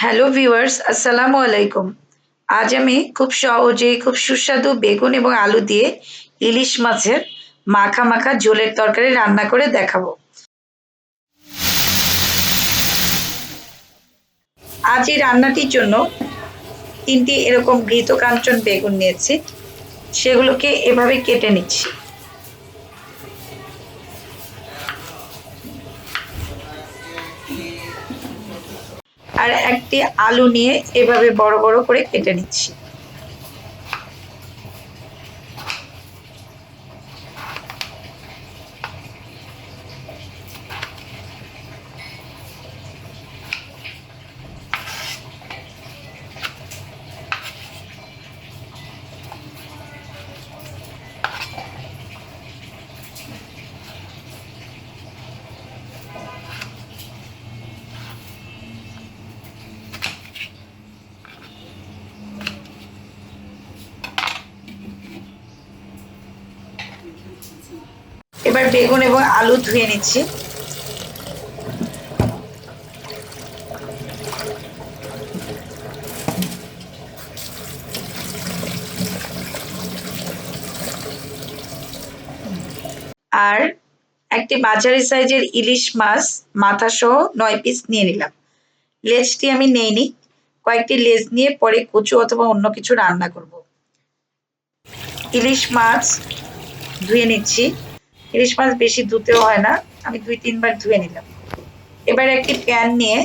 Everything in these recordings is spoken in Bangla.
হ্যালো ভিউয়ার্স, আসসালামু আলাইকুম। আজ আমি খুব সহজেই খুব সুস্বাদু বেগুন এবং আলু দিয়ে ইলিশ মাছের মাখা মাখা ঝোলের তরকারি রান্না করে দেখাবো। আজ এই রান্নাটির জন্য ৩টি এরকম ঘৃতকাঞ্চন বেগুন নিয়েছি। সেগুলোকে এভাবে কেটে নিচ্ছি। আর একটি আলু নিয়ে এভাবে বড় বড় করে কেটে নিচ্ছি। এবার বেগুন এবং আলু ধুয়ে নিচ্ছি। আর একটি মাঝারি সাইজের ইলিশ মাছ মাথা সহ ৯ পিস নিয়ে নিলাম। লেজটি আমি নেইনি, কয়েকটি লেজ নিয়ে পরে কচু অথবা অন্য কিছু রান্না করব। ইলিশ মাছ ধুয়ে নিচ্ছি। ইলিশ মাছ বেশি ধুতেও হয় না, আমি ২-৩ বার ধুয়ে নিলাম। এবার একটি প্যান নিয়ে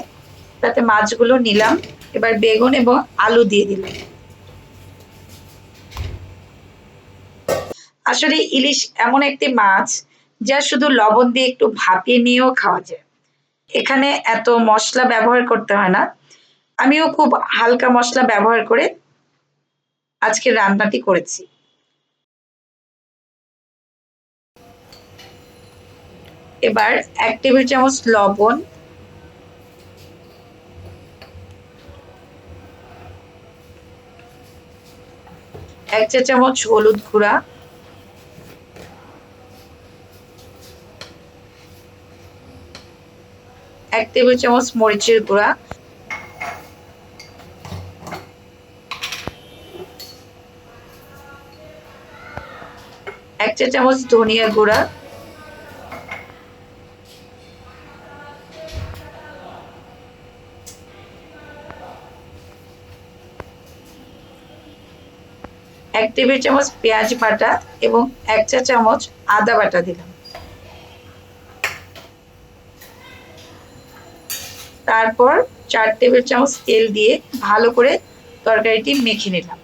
তাতে মাছগুলো নিলাম। এবার বেগুন এবং আলু দিয়ে দিলাম। আসলে ইলিশ এমন একটি মাছ যা শুধু লবণ দিয়ে একটু ভাপিয়ে নিয়েও খাওয়া যায়। এখানে এত মশলা ব্যবহার করতে হয় না। আমিও খুব হালকা মশলা ব্যবহার করে আজকে রান্নাটি করেছি। এবার ১ টেবিল চামচ লবণ, ১ চা চামচ হলুদ গুঁড়া, ১ টেবিল চামচ মরিচের গুঁড়া, ১ চা চামচ ধনিয়া গুঁড়া, ১ টেবিল চামচ পেঁয়াজ বাটা এবং ১ চা চামচ আদা বাটা দিলাম। তারপর ৪ টেবিল চামচ তেল দিয়ে ভালো করে তরকারিটি মেখে নিলাম।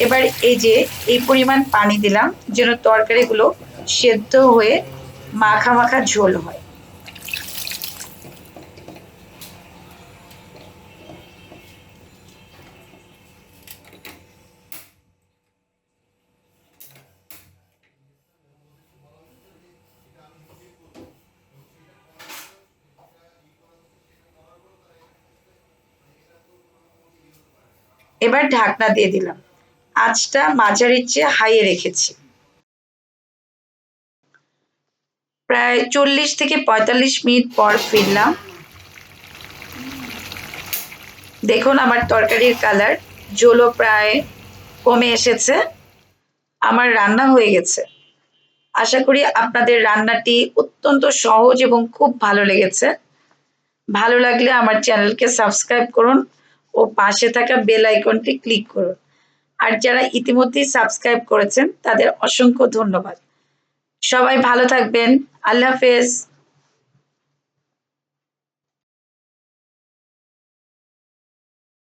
এবার এই পরিমাণ পানি দিলাম যেন তরকারিগুলো সেদ্ধ হয়ে মাখা মাখা ঝোল হয়। এবার ঢাকনা দিয়ে দিলাম। আঁচটা মাঝারির চেয়ে হাইয়ে রেখেছি। প্রায় ৪০ থেকে ৪৫ মিনিট পর ফিরলাম। দেখুন আমার তরকারির কালার, ঝোলও প্রায় কমে এসেছে। আমার রান্না হয়ে গেছে। আশা করি আপনাদের রান্নাটি অত্যন্ত সহজ এবং খুব ভালো লেগেছে। ভালো লাগলে আমার চ্যানেলকে সাবস্ক্রাইব করুন ও পাশে থাকা বেল আইকনটি ক্লিক করুন। আর যারা ইতিমধ্যেই সাবস্ক্রাইব করেছেন তাদের অসংখ্য ধন্যবাদ। সবাই ভালো থাকবেন। আল্লাহ হাফেজ।